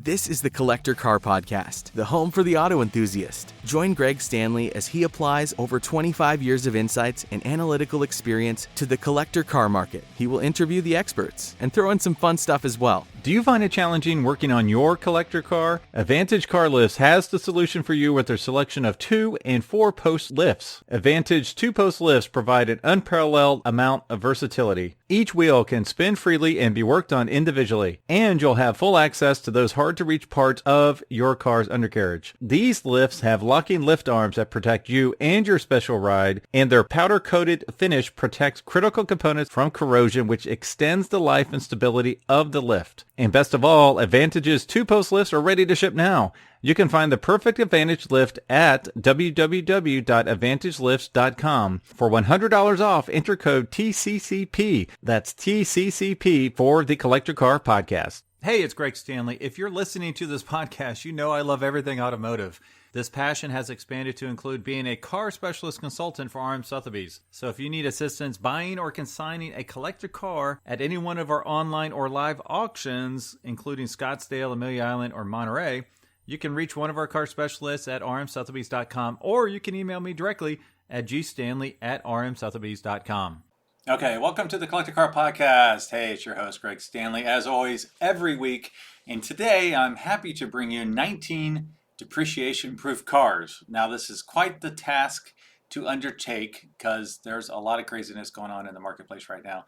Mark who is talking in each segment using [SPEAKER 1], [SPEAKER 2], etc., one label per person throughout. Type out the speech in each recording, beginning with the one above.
[SPEAKER 1] This is the Collector Car Podcast, the home for the auto enthusiast. Join Greg Stanley as he applies over 25 years of insights and analytical experience to the collector car market. He will interview the experts and throw in some fun stuff as well.
[SPEAKER 2] Do you find it challenging working on your collector car? Advantage Car Lifts has the solution for you with their selection of 2 and 4-post lifts. Advantage 2-post lifts provide an unparalleled amount of versatility. Each wheel can spin freely and be worked on individually, and you'll have full access to those hard-to-reach parts of your car's undercarriage. These lifts have locking lift arms that protect you and your special ride, and their powder-coated finish protects critical components from corrosion, which extends the life and stability of the lift. And best of all, Advantage's 2-post lifts are ready to ship now. You can find the perfect Advantage lift at www.advantagelifts.com. For $100 off, enter code TCCP. That's TCCP for the Collector Car Podcast. Hey, it's Greg Stanley. If you're listening to this podcast, you know I love everything automotive. This passion has expanded to include being a car specialist consultant for RM Sotheby's. So if you need assistance buying or consigning a collector car at any one of our online or live auctions, including Scottsdale, Amelia Island, or Monterey, you can reach one of our car specialists at rmsotheby's.com, or you can email me directly at gstanley@rmsotheby's.com. Okay, welcome to the Collector Car Podcast. Hey, it's your host, Greg Stanley, as always, every week. And today I'm happy to bring you 19 depreciation proof cars. Now, this is quite the task to undertake because there's a lot of craziness going on in the marketplace right now.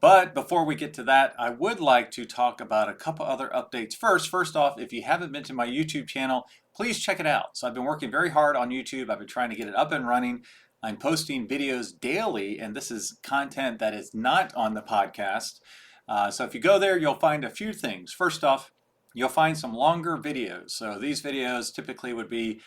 [SPEAKER 2] But before we get to that, I would like to talk about a couple other updates. First off, if you haven't been to my YouTube channel, please check it out. So I've been working very hard on YouTube. I've been trying to get it up and running. I'm posting videos daily, and this is content that is not on the podcast. So if you go there, you'll find a few things. First off, you'll find some longer videos. So these videos typically would be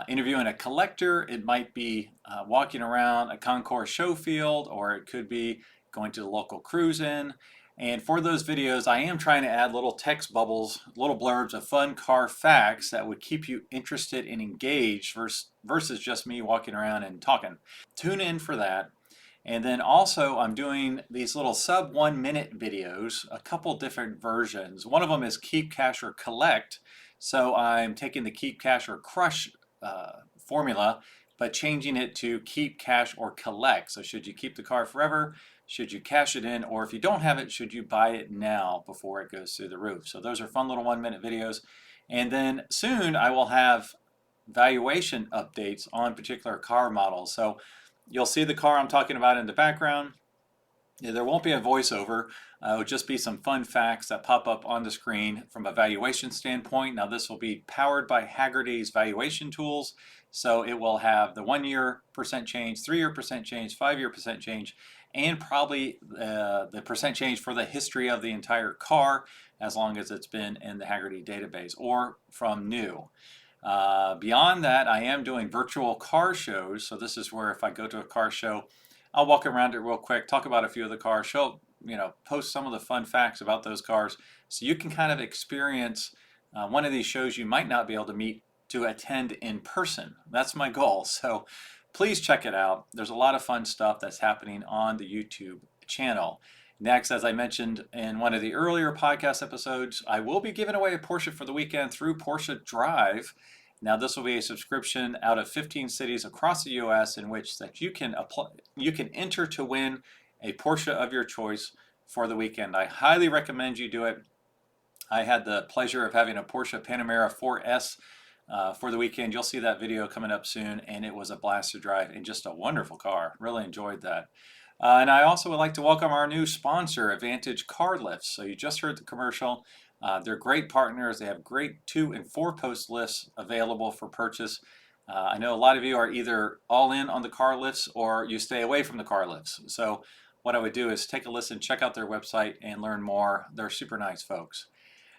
[SPEAKER 2] interviewing a collector. It might be walking around a concours show field, or it could be going to the local cruise-in. And for those videos, I am trying to add little text bubbles, little blurbs of fun car facts that would keep you interested and engaged versus just me walking around and talking. Tune in for that. And then also I'm doing these little sub 1 minute videos, a couple different versions. One of them is keep, cash, or collect. So I'm taking the keep, cash, or crush formula, but changing it to keep, cash, or collect. So should you keep the car forever? Should you cash it in? Or if you don't have it, should you buy it now before it goes through the roof? So those are fun little 1 minute videos. And then soon I will have valuation updates on particular car models. So you'll see the car I'm talking about in the background. There won't be a voiceover. It'll just be some fun facts that pop up on the screen from a valuation standpoint. Now this will be powered by Hagerty's valuation tools. So it will have the 1-year percent change, 3-year percent change, 5-year percent change, and probably the percent change for the history of the entire car as long as it's been in the Hagerty database or from new. Beyond that, I am doing virtual car shows. So this is where if I go to a car show, I'll walk around it real quick, talk about a few of the cars, post some of the fun facts about those cars so you can kind of experience one of these shows you might not be able to attend in person. That's my goal. So please check it out. There's a lot of fun stuff that's happening on the YouTube channel. Next, as I mentioned in one of the earlier podcast episodes, I will be giving away a Porsche for the weekend through Porsche Drive. Now, this will be a subscription out of 15 cities across the U.S. in which that you can enter to win a Porsche of your choice for the weekend. I highly recommend you do it. I had the pleasure of having a Porsche Panamera 4S for the weekend. You'll see that video coming up soon, and it was a blast to drive and just a wonderful car. Really enjoyed that. And I also would like to welcome our new sponsor, Advantage Car Lifts. So you just heard the commercial. They're great partners. They have great 2- and 4-post lifts available for purchase. I know a lot of you are either all in on the car lifts or you stay away from the car lifts. So what I would do is take a listen, check out their website, and learn more. They're super nice folks.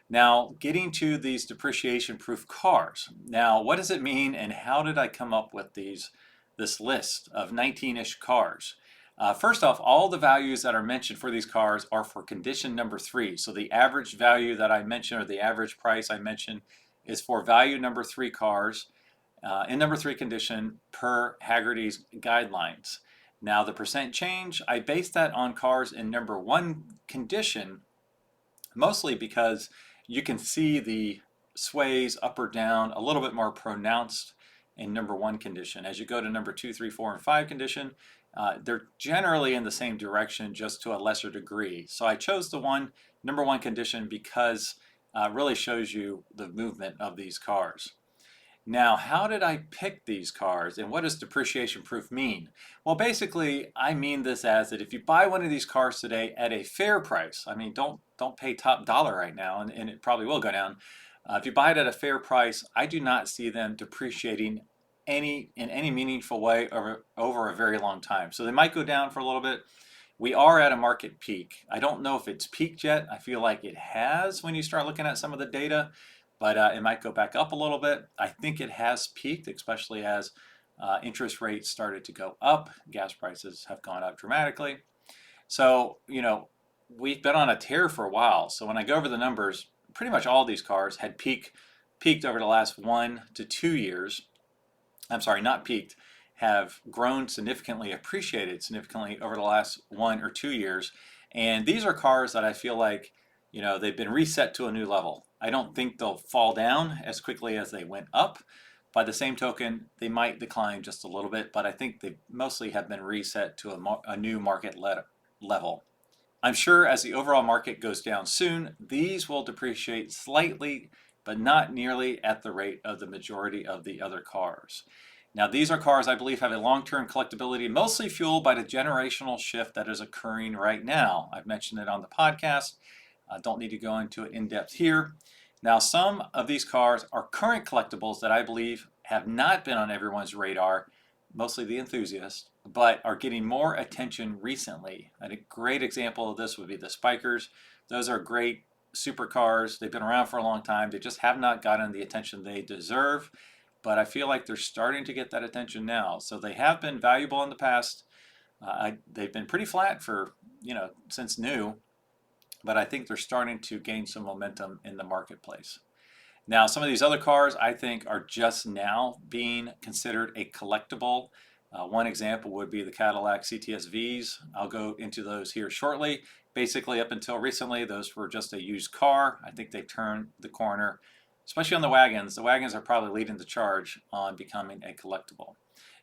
[SPEAKER 2] Now, getting to these depreciation-proof cars. Now, what does it mean, and how did I come up with this list of 19-ish cars? First off, all the values that are mentioned for these cars are for condition number 3. So the average value that I mentioned, or the average price I mentioned, is for value number 3 cars in number 3 condition per Hagerty's guidelines. Now the percent change, I based that on cars in number 1 condition, mostly because you can see the sways up or down a little bit more pronounced in number 1 condition. As you go to number 2, 3, 4, and 5 condition, they're generally in the same direction, just to a lesser degree. So I chose the number 1 condition because it really shows you the movement of these cars. Now, how did I pick these cars, and what does depreciation proof mean? Well, basically, I mean this as that if you buy one of these cars today at a fair price, I mean, don't pay top dollar right now, and it probably will go down. If you buy it at a fair price, I do not see them depreciating in any meaningful way over a very long time. So they might go down for a little bit. We are at a market peak. I don't know if it's peaked yet. I feel like it has when you start looking at some of the data, but it might go back up a little bit. I think it has peaked, especially as interest rates started to go up. Gas prices have gone up dramatically. So, we've been on a tear for a while. So when I go over the numbers, pretty much all these cars had peaked over the last 1 to 2 years. I'm sorry, not peaked, have grown significantly, appreciated significantly over the last 1 or 2 years. And these are cars that I feel like, they've been reset to a new level. I don't think they'll fall down as quickly as they went up. By the same token, they might decline just a little bit, but I think they mostly have been reset to a new market level. I'm sure as the overall market goes down soon, these will depreciate slightly, but not nearly at the rate of the majority of the other cars. Now, these are cars I believe have a long-term collectability, mostly fueled by the generational shift that is occurring right now. I've mentioned it on the podcast. I don't need to go into it in depth here. Now, some of these cars are current collectibles that I believe have not been on everyone's radar, mostly the enthusiasts, but are getting more attention recently. And a great example of this would be the Spykers. Those are great supercars. They've been around for a long time. They just have not gotten the attention they deserve, but I feel like they're starting to get that attention now. So they have been valuable in the past. They've been pretty flat for, since new, but I think they're starting to gain some momentum in the marketplace. Now, some of these other cars I think are just now being considered a collectible. One example would be the Cadillac CTS-Vs. I'll go into those here shortly. Basically, up until recently, those were just a used car. I think they turned the corner, especially on the wagons. The wagons are probably leading the charge on becoming a collectible.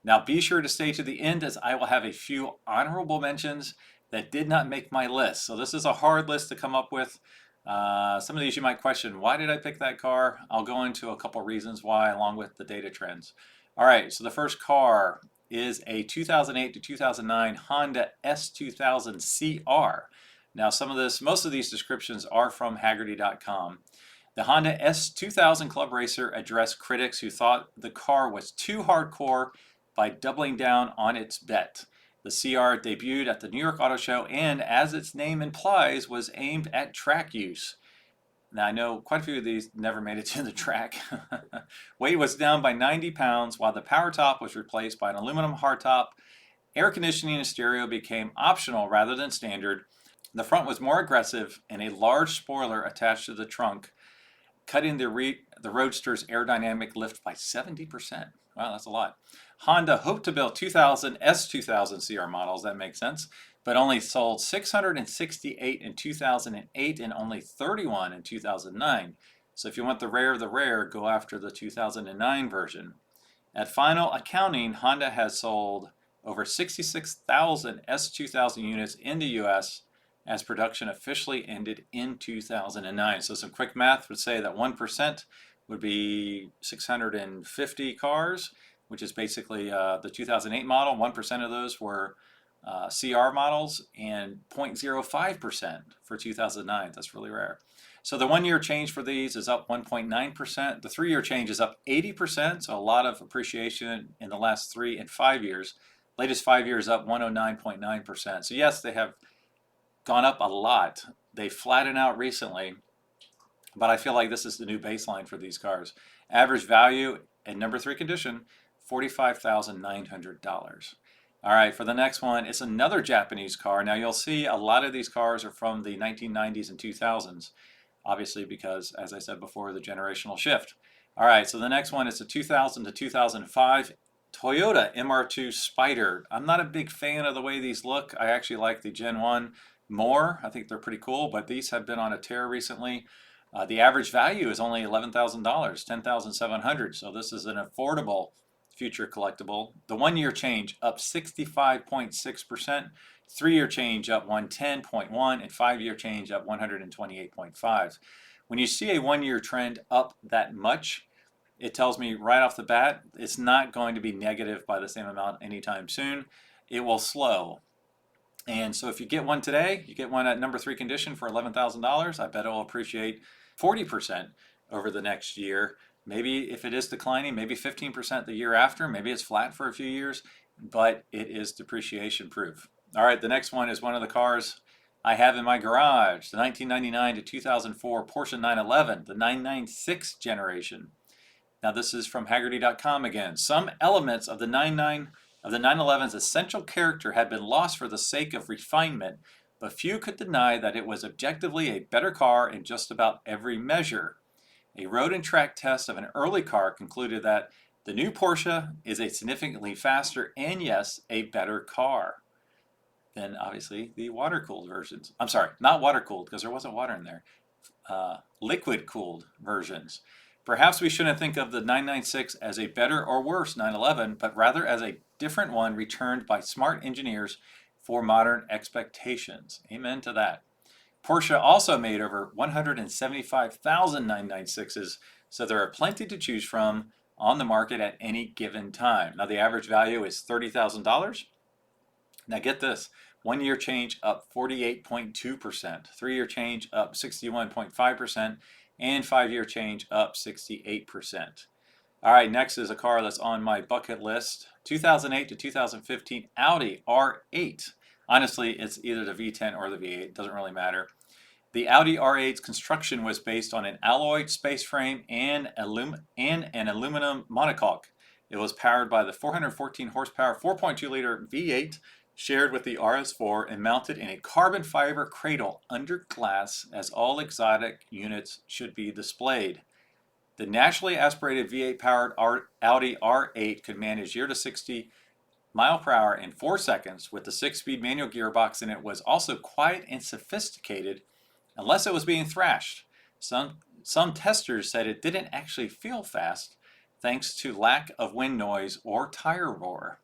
[SPEAKER 2] Now, be sure to stay to the end, as I will have a few honorable mentions that did not make my list. So this is a hard list to come up with. Some of these you might question, why did I pick that car? I'll go into a couple reasons why, along with the data trends. All right, so the first car is a 2008 to 2009 Honda S2000 CR. Now, most of these descriptions are from Hagerty.com. The Honda S2000 Club Racer addressed critics who thought the car was too hardcore by doubling down on its bet. The CR debuted at the New York Auto Show and, as its name implies, was aimed at track use. Now, I know quite a few of these never made it to the track. Weight was down by 90 pounds, while the power top was replaced by an aluminum hardtop. Air conditioning and stereo became optional rather than standard. The front was more aggressive, and a large spoiler attached to the trunk, cutting the Roadster's aerodynamic lift by 70%. Wow, that's a lot. Honda hoped to build 2,000 S2000 CR models, that makes sense, but only sold 668 in 2008 and only 31 in 2009. So if you want the rare of the rare, go after the 2009 version. At final accounting, Honda has sold over 66,000 S2000 units in the US as production officially ended in 2009. So some quick math would say that 1% would be 650 cars, which is basically the 2008 model. 1% of those were CR models, and 0.05% for 2009. That's really rare. So the 1 year change for these is up 1.9%. The 3 year change is up 80%, so a lot of appreciation in the last 3 and 5 years. Latest 5 years up 109.9%. So yes, they have gone up a lot. They flattened out recently, but I feel like this is the new baseline for these cars. Average value in number 3 condition, $45,900. All right, for the next one, it's another Japanese car. Now you'll see a lot of these cars are from the 1990s and 2000s, obviously because, as I said before, the generational shift. All right, so the next one is a 2000 to 2005 Toyota MR2 Spyder. I'm not a big fan of the way these look. I actually like the Gen 1 more. I think they're pretty cool, but these have been on a tear recently. The average value is only $11,000, $10,700. So this is an affordable future collectible. The 1-year change up 65.6%, 3-year change up 110.1, and 5-year change up 128.5. When you see a 1-year trend up that much, it tells me right off the bat it's not going to be negative by the same amount anytime soon. It will slow. And so if you get one today, you get one at number 3 condition for $11,000, I bet it will appreciate 40% over the next year. Maybe if it is declining, maybe 15% the year after, maybe it's flat for a few years, but it is depreciation proof. All right, the next one is one of the cars I have in my garage, the 1999 to 2004 Porsche 911, the 996 generation. Now this is from Hagerty.com again. Some elements of the 911's essential character had been lost for the sake of refinement, but few could deny that it was objectively a better car in just about every measure. A road and track test of an early car concluded that the new Porsche is a significantly faster and, yes, a better car than obviously the water-cooled versions. I'm sorry, not water-cooled because there wasn't water in there. Liquid-cooled versions. Perhaps we shouldn't think of the 996 as a better or worse 911, but rather as a different one returned by smart engineers for modern expectations. Amen to that. Porsche also made over 175,000 996s, so there are plenty to choose from on the market at any given time. Now the average value is $30,000. Now get this, 1-year change up 48.2%, 3-year change up 61.5%, and 5-year change up 68%. All right, next is a car that's on my bucket list, 2008 to 2015 Audi R8. Honestly, it's either the V10 or the V8, it doesn't really matter. The Audi R8's construction was based on an alloyed space frame and an aluminum monocoque. It was powered by the 414 horsepower 4.2-liter V8 shared with the RS4 and mounted in a carbon fiber cradle under glass, as all exotic units should be displayed. The naturally aspirated V8 powered Audi R8 could manage 0 to 60 mile per hour in 4 seconds with the 6-speed manual gearbox, and it was also quiet and sophisticated unless it was being thrashed. Some testers said it didn't actually feel fast thanks to lack of wind noise or tire roar.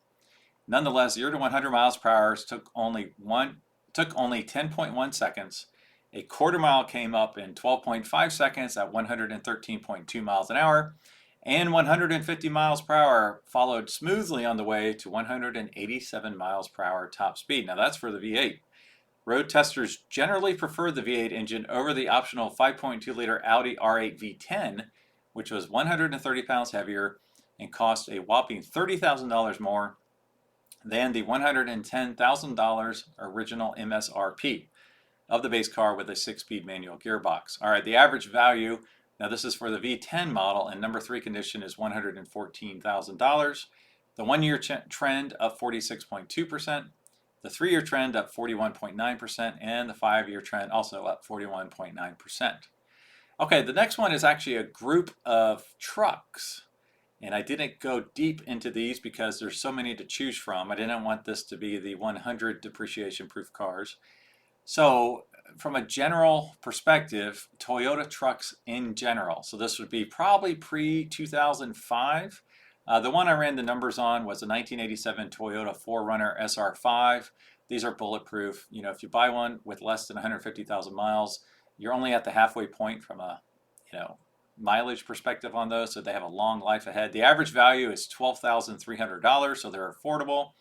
[SPEAKER 2] Nonetheless, 0 to 100 miles per hour took only 10.1 seconds. A quarter mile came up in 12.5 seconds at 113.2 miles an hour, and 150 miles per hour followed smoothly on the way to 187 miles per hour top speed. Now that's for the V8. Road testers generally prefer the V8 engine over the optional 5.2-liter Audi R8 V10, which was 130 pounds heavier and cost a whopping $30,000 more than the $110,000 original MSRP of the base car with a 6-speed manual gearbox. All right, the average value, now this is for the V10 model and number 3 condition, is $114,000. The 1-year trend up 46.2%, the 3-year trend up 41.9%, and the 5-year trend also up 41.9%. Okay, the next one is actually a group of trucks. And I didn't go deep into these because there's so many to choose from. I didn't want this to be the 100 depreciation proof cars. So from a general perspective, Toyota trucks in general. So this would be probably pre-2005. The one I ran the numbers on was a 1987 Toyota 4Runner SR5. These are bulletproof. You know, if you buy one with less than 150,000 miles, you're only at the halfway point from a, mileage perspective on those, so they have a long life ahead. The average value is $12,300, so they're affordable.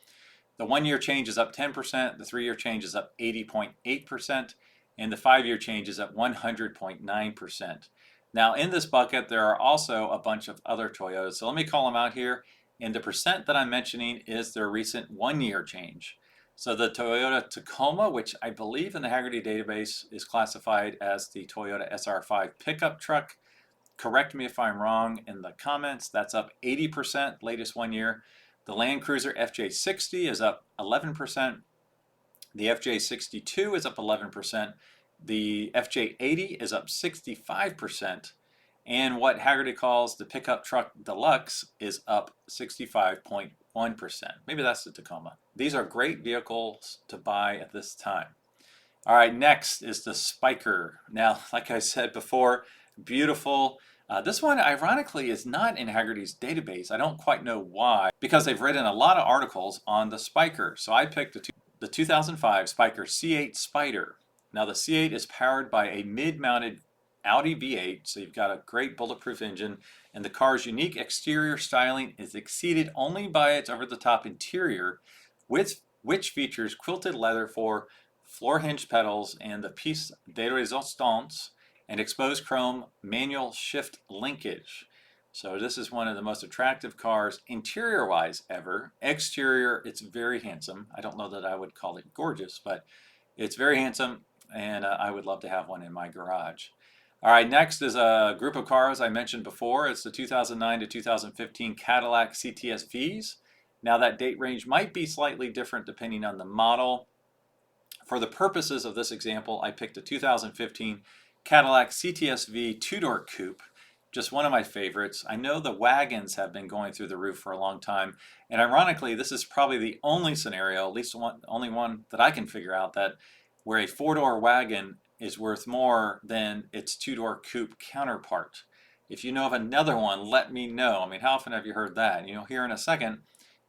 [SPEAKER 2] The 1-year change is up 10%, the 3-year change is up 80.8%, and the 5-year change is up 100.9%. Now in this bucket, there are also a bunch of other Toyotas, so let me call them out here. And the percent that I'm mentioning is their recent 1-year change. So the Toyota Tacoma, which I believe in the Hagerty database is classified as the Toyota SR5 pickup truck. Correct me if I'm wrong in the comments. That's up 80% latest 1 year. The Land Cruiser FJ60 is up 11%. The FJ62 is up 11%. The FJ80 is up 65%. And what Hagerty calls the pickup truck deluxe is up 65.1%. Maybe that's the Tacoma. These are great vehicles to buy at this time. All right, next is the Spyker. Now, like I said before, beautiful. This one, ironically, is not in Hagerty's database. I don't quite know why, because they've written a lot of articles on the Spyker. So I picked the 2005 Spyker C8 Spyder. Now, the C8 is powered by a mid-mounted Audi V8, so you've got a great bulletproof engine, and the car's unique exterior styling is exceeded only by its over-the-top interior, which features quilted leather for floor hinge pedals and the piece de resistance and exposed chrome manual shift linkage. So this is one of the most attractive cars interior-wise ever. Exterior, it's very handsome. I don't know that I would call it gorgeous, but it's very handsome, and I would love to have one in my garage. All right, next is a group of cars I mentioned before. It's the 2009 to 2015 Cadillac CTS-Vs. Now that date range might be slightly different depending on the model. For the purposes of this example, I picked a 2015 Cadillac CTS-V two-door coupe, just one of my favorites. I know the wagons have been going through the roof for a long time, and ironically, this is probably the only scenario, at least only one that I can figure out, that where a four-door wagon is worth more than its two-door coupe counterpart. If you know of another one, let me know. I mean, how often have you heard that? You'll hear in a second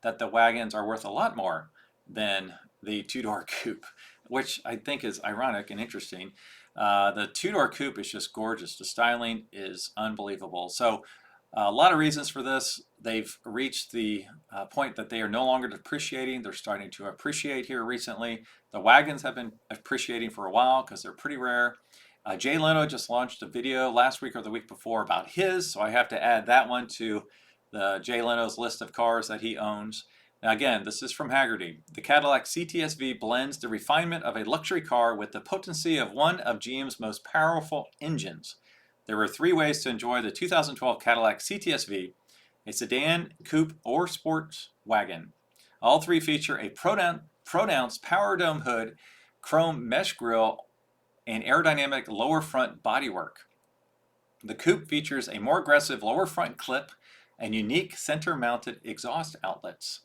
[SPEAKER 2] that the wagons are worth a lot more than the two-door coupe, which I think is ironic and interesting. The two-door coupe is just gorgeous. The styling is unbelievable. So a lot of reasons for this. They've reached the point that they are no longer depreciating. They're starting to appreciate here recently. The wagons have been appreciating for a while because they're pretty rare. Jay Leno just launched a video last week or the week before about his, so I have to add that one to the Jay Leno's list of cars that he owns. Now again, this is from Hagerty. The Cadillac CTS-V blends the refinement of a luxury car with the potency of one of GM's most powerful engines. There were three ways to enjoy the 2012 Cadillac CTS-V, a sedan, coupe, or sports wagon. All three feature a pronounced power dome hood, chrome mesh grille, and aerodynamic lower front bodywork. The coupe features a more aggressive lower front clip and unique center-mounted exhaust outlets.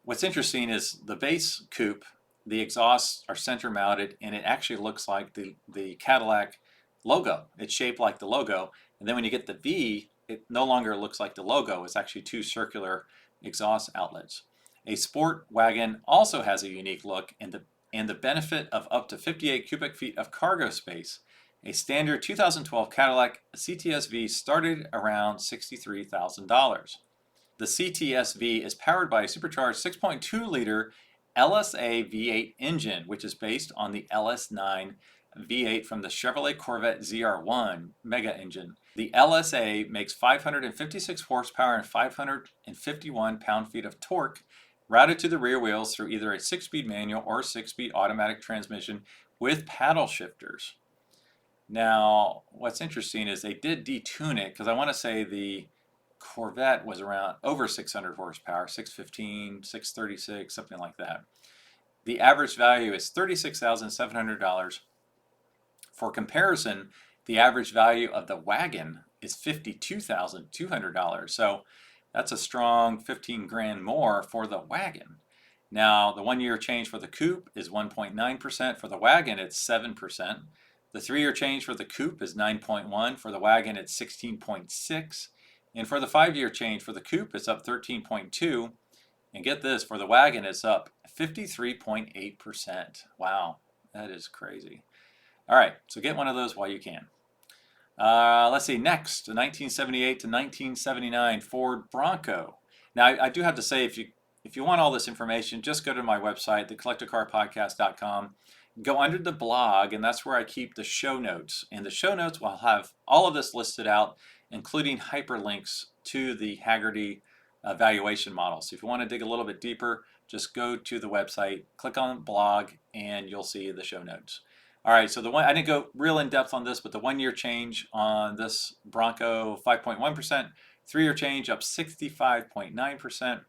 [SPEAKER 2] What's interesting is the base coupe, the exhausts are center mounted, and it actually looks like the Cadillac logo. It's shaped like the logo, and then when you get the V, it no longer looks like the logo. It's actually two circular exhaust outlets. A sport wagon also has a unique look and the benefit of up to 58 cubic feet of cargo space. A standard 2012 Cadillac CTS-V started around $63,000. The CTS-V is powered by a supercharged 6.2-liter LSA V8 engine, which is based on the LS9 V8 from the Chevrolet Corvette ZR1 mega engine. The LSA makes 556 horsepower and 551 pound-feet of torque, routed to the rear wheels through either a 6-speed manual or 6-speed automatic transmission with paddle shifters. Now, what's interesting is they did detune it, because I want to say the Corvette was around over 600 horsepower, 615, 636, something like that. The average value is $36,700. For comparison, the average value of the wagon is $52,200. So that's a strong 15 grand more for the wagon. Now, the 1-year change for the coupe is 1.9%. For the wagon, it's 7%. The 3-year change for the coupe is 9.1. For the wagon, it's 16.6. And for the 5-year change for the coupe, it's up 13.2. And get this, for the wagon, it's up 53.8%. Wow, that is crazy. All right, so get one of those while you can. Let's see, next, the 1978 to 1979 Ford Bronco. Now, I do have to say, if you want all this information, just go to my website, thecollectorcarpodcast.com. Go under the blog, and that's where I keep the show notes. And the show notes will have all of this listed out, including hyperlinks to the Hagerty valuation model. So if you want to dig a little bit deeper, just go to the website, click on blog, and you'll see the show notes. All right, so I didn't go real in depth on this, but the 1-year change on this Bronco, 5.1%, 3-year change up 65.9%,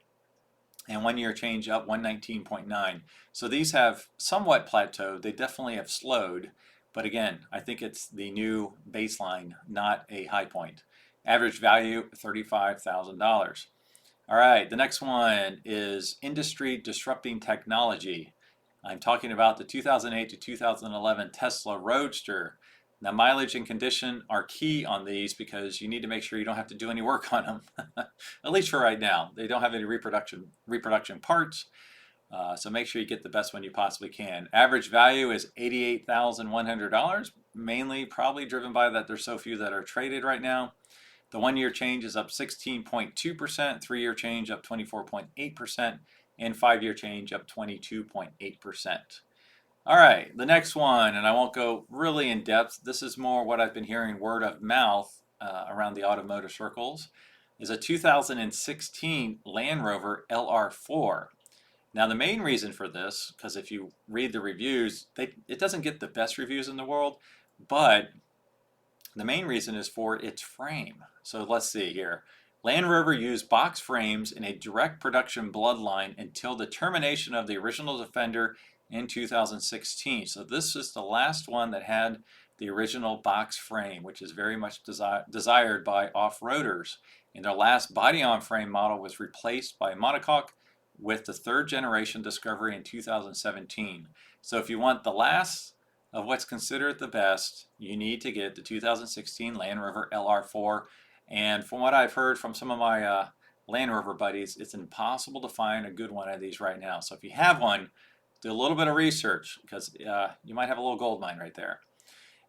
[SPEAKER 2] and 1-year change up 119.9. So these have somewhat plateaued. They definitely have slowed, but again, I think it's the new baseline, not a high point. Average value, $35,000. All right, the next one is industry disrupting technology. I'm talking about the 2008 to 2011 Tesla Roadster. Now, mileage and condition are key on these because you need to make sure you don't have to do any work on them, at least for right now. They don't have any reproduction parts, so make sure you get the best one you possibly can. Average value is $88,100, mainly probably driven by that there's so few that are traded right now. The 1 year change is up 16.2%, 3 year change up 24.8%, and 5 year change up 22.8%. All right, the next one, and I won't go really in depth, this is more what I've been hearing word of mouth around the automotive circles, is a 2016 Land Rover LR4. Now, the main reason for this, because if you read the reviews, it doesn't get the best reviews in the world, but the main reason is for its frame. So let's see here. Land Rover used box frames in a direct production bloodline until the termination of the original Defender in 2016. So this is the last one that had the original box frame, which is very much desired by off-roaders. And their last body-on-frame model was replaced by monocoque with the third generation Discovery in 2017. So if you want the last of what's considered the best, you need to get the 2016 Land Rover LR4. And from what I've heard from some of my Land Rover buddies, it's impossible to find a good one of these right now. So if you have one, do a little bit of research because you might have a little gold mine right there.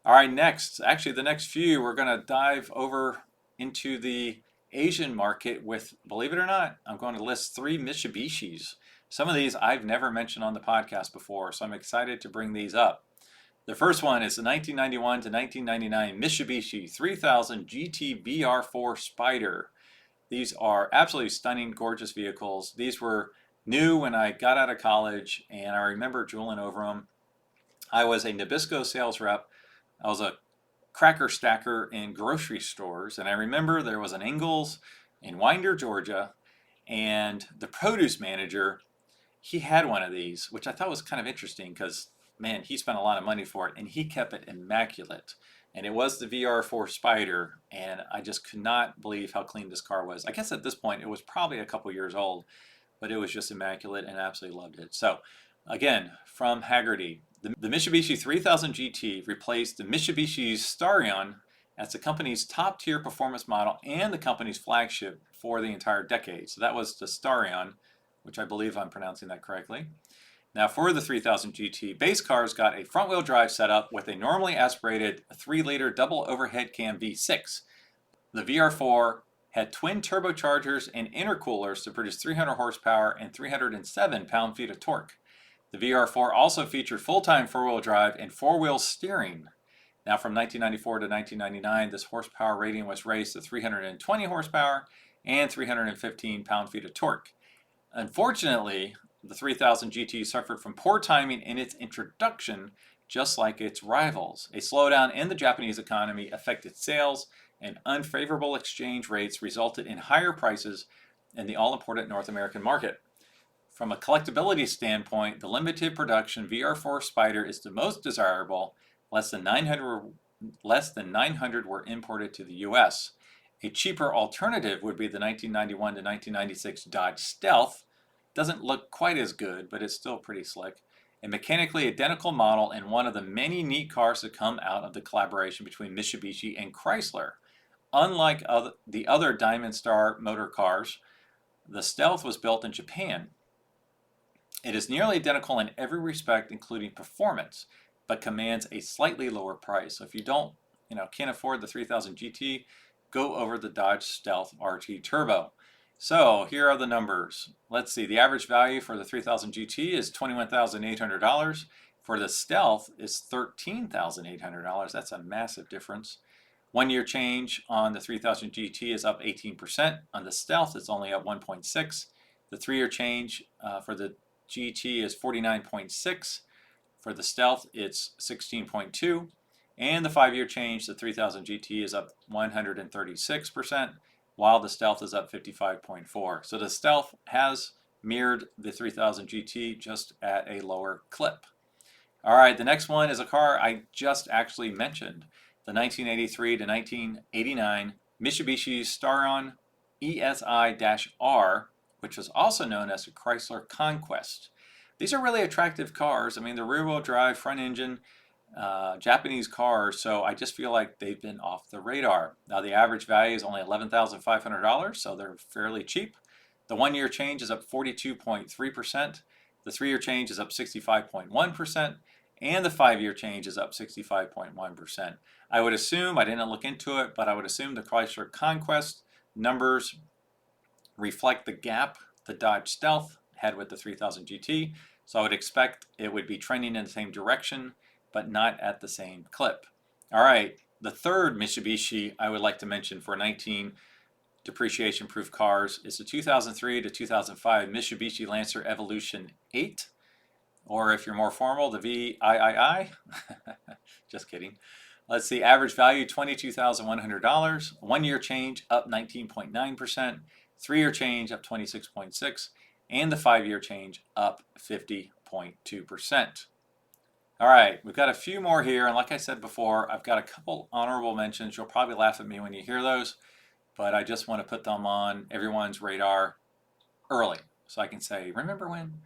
[SPEAKER 2] All right, next, actually the next few, we're going to dive over into the Asian market with, believe it or not, I'm going to list 3 Mitsubishis. Some of these I've never mentioned on the podcast before, so I'm excited to bring these up. The first one is the 1991 to 1999 Mitsubishi 3000 GT VR4 Spyder. These are absolutely stunning, gorgeous vehicles. These were new when I got out of college, and I remember drooling over them. I was a Nabisco sales rep. I was a cracker stacker in grocery stores, and I remember there was an Ingles in Winder, Georgia, and the produce manager, he had one of these, which I thought was kind of interesting because, man, he spent a lot of money for it, and he kept it immaculate. And it was the VR4 Spyder, and I just could not believe how clean this car was. I guess at this point, it was probably a couple years old, but it was just immaculate and I absolutely loved it. So, again, from Hagerty, the Mitsubishi 3000 GT replaced the Mitsubishi Starion as the company's top-tier performance model and the company's flagship for the entire decade. So that was the Starion, which I believe I'm pronouncing that correctly. Now for the 3000 GT, base cars got a front-wheel drive setup with a normally aspirated 3-liter double overhead cam V6. The VR4 had twin turbochargers and intercoolers to produce 300 horsepower and 307 pound-feet of torque. The VR4 also featured full-time four-wheel drive and four-wheel steering. Now from 1994 to 1999, this horsepower rating was raised to 320 horsepower and 315 pound-feet of torque. Unfortunately, the 3000 GT suffered from poor timing in its introduction, just like its rivals. A slowdown in the Japanese economy affected sales, and unfavorable exchange rates resulted in higher prices in the all-important North American market. From a collectability standpoint, the limited production VR4 Spyder is the most desirable. Less than 900 were imported to the US. A cheaper alternative would be the 1991 to 1996 Dodge Stealth. Doesn't look quite as good, but it's still pretty slick. A mechanically identical model and one of the many neat cars that come out of the collaboration between Mitsubishi and Chrysler. Unlike the other Diamond Star motor cars, the Stealth was built in Japan. It is nearly identical in every respect, including performance, but commands a slightly lower price. So if you can't afford the 3000 GT, go over the Dodge Stealth RT Turbo. So here are the numbers. Let's see, the average value for the 3000 GT is $21,800. For the Stealth is $13,800. That's a massive difference. 1 year change on the 3000 GT is up 18%. On the Stealth, it's only up 1.6. The 3 year change for the GT is 49.6. For the Stealth, it's 16.2. And the 5 year change, the 3000 GT is up 136%, while the Stealth is up 55.4. So the Stealth has mirrored the 3000 GT just at a lower clip. All right, the next one is a car I just actually mentioned, the 1983 to 1989 Mitsubishi Starion ESI-R, which was also known as the Chrysler Conquest. these are really attractive cars. I mean, they're rear-wheel drive, front engine, Japanese cars, so I just feel like they've been off the radar. Now the average value is only $11,500, so they're fairly cheap. The 1-year change is up 42.3%. The 3-year change is up 65.1%. And the 5-year change is up 65.1%. I would assume, I didn't look into it, but I would assume the Chrysler Conquest numbers reflect the gap the Dodge Stealth had with the 3000 GT. So I would expect it would be trending in the same direction, but not at the same clip. All right, the third Mitsubishi I would like to mention for 19 depreciation proof cars is the 2003 to 2005 Mitsubishi Lancer Evolution 8, or if you're more formal, the VIII. Just kidding. Let's see, average value $22,100, 1-year change up 19.9%, 3-year change up 26.6%, and the 5-year change up 50.2%. All right, we've got a few more here, and like I said before, I've got a couple honorable mentions. You'll probably laugh at me when you hear those, but I just want to put them on everyone's radar early so I can say, remember when?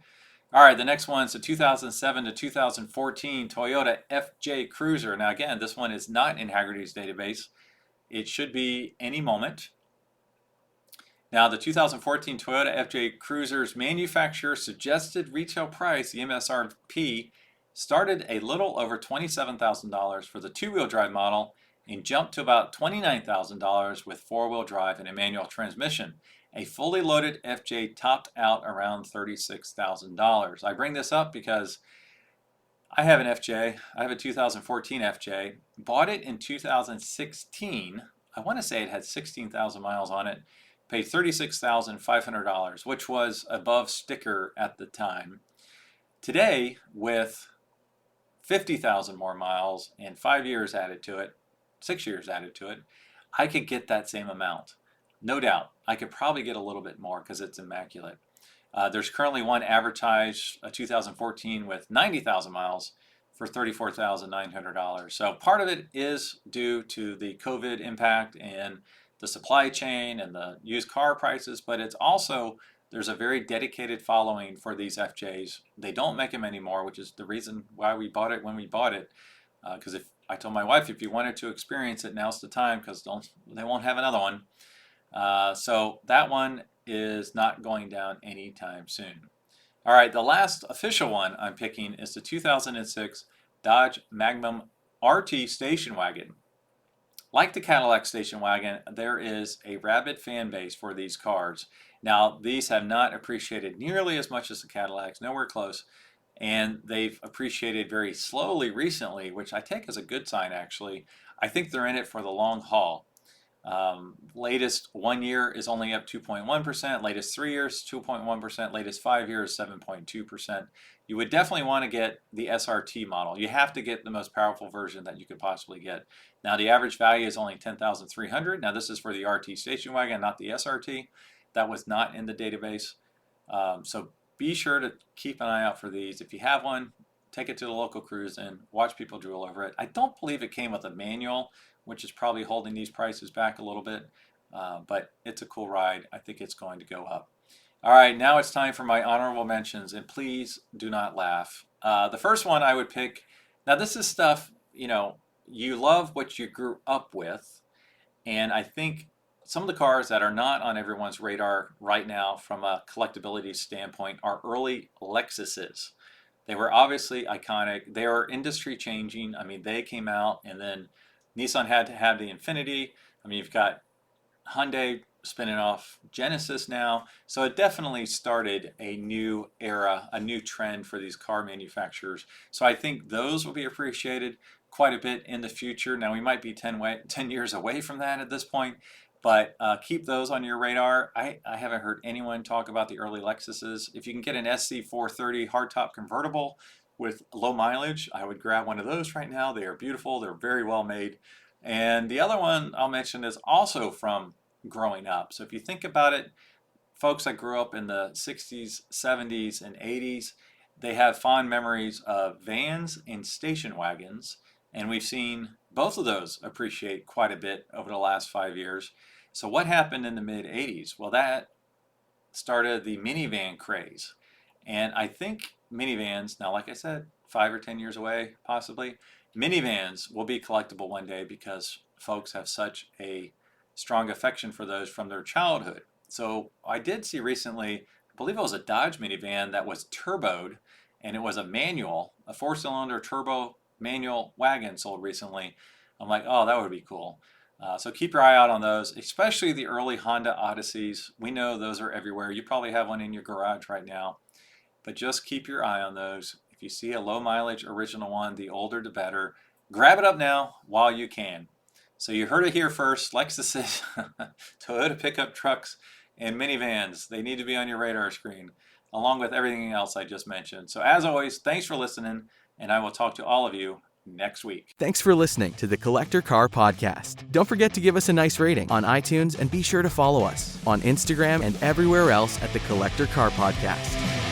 [SPEAKER 2] All right, the next one's the 2007 to 2014 Toyota FJ Cruiser. Now again, this one is not in Hagerty's database. It should be any moment. Now the 2014 Toyota FJ Cruiser's manufacturer suggested retail price, the MSRP, started a little over $27,000 for the 2-wheel drive model and jumped to about $29,000 with 4-wheel drive and a manual transmission. A fully loaded FJ topped out around $36,000. I bring this up because I have an FJ. I have a 2014 FJ. Bought it in 2016. I want to say it had 16,000 miles on it. Paid $36,500, which was above sticker at the time. Today, with 50,000 more miles and 5 years added to it, 6 years added to it, I could get that same amount. No doubt. I could probably get a little bit more because it's immaculate. There's currently one advertised, a 2014 with 90,000 miles for $34,900. So part of it is due to the COVID impact and the supply chain and the used car prices, but it's also, there's a very dedicated following for these FJs. They don't make them anymore, which is the reason why we bought it when we bought it. Because if I told my wife, if you wanted to experience it, now's the time, because they won't have another one. So that one is not going down anytime soon. All right, the last official one I'm picking is the 2006 Dodge Magnum RT station wagon. Like the Cadillac station wagon, there is a rabid fan base for these cars. Now, these have not appreciated nearly as much as the Cadillacs, nowhere close, and they've appreciated very slowly recently, which I take as a good sign, actually. I think they're in it for the long haul. Latest 1 year is only up 2.1%, latest 3 years 2.1%, latest 5 years 7.2%. You would definitely want to get the SRT model. You have to get the most powerful version that you could possibly get. Now the average value is only $10,300. Now this is for the RT station wagon, not the SRT. That was not in the database. So be sure to keep an eye out for these. If you have one, take it to the local cruise and watch people drool over it. I don't believe it came with a manual, which is probably holding these prices back a little bit, but it's a cool ride. I think it's going to go up. All right, now it's time for my honorable mentions, and please do not laugh. The first one I would pick, now this is stuff, you know, you love what you grew up with, and I think some of the cars that are not on everyone's radar right now from a collectability standpoint are early Lexuses. They were obviously iconic. They are industry changing. I mean, they came out and then Nissan had to have the Infiniti. I mean, you've got Hyundai spinning off Genesis now. So it definitely started a new era, a new trend for these car manufacturers. So I think those will be appreciated quite a bit in the future. Now we might be 10 years away from that at this point, but keep those on your radar. I haven't heard anyone talk about the early Lexuses. If you can get an SC430 hardtop convertible with low mileage, I would grab one of those right now. They are beautiful. They're very well made. And the other one I'll mention is also from growing up. So if you think about it, folks that grew up in the 60s, 70s, and 80s, they have fond memories of vans and station wagons. And we've seen both of those appreciate quite a bit over the last 5 years. So what happened in the mid-80s? Well, that started the minivan craze. And I think minivans, now like I said, 5 or 10 years away possibly, minivans will be collectible one day because folks have such a strong affection for those from their childhood. So I did see recently, I believe it was a Dodge minivan that was turboed, and it was a manual, a 4-cylinder turbo manual wagon sold recently. I'm like, oh, that would be cool. So keep your eye out on those, especially the early Honda Odysseys. We know those are everywhere. You probably have one in your garage right now, but just keep your eye on those. If you see a low mileage original one, the older the better. Grab it up now while you can. So you heard it here first. Lexus, Toyota pickup trucks, and minivans, they need to be on your radar screen, along with everything else I just mentioned. So as always, thanks for listening, and I will talk to all of you next week.
[SPEAKER 1] Thanks for listening to the Collector Car Podcast. Don't forget to give us a nice rating on iTunes and be sure to follow us on Instagram and everywhere else at the Collector Car Podcast.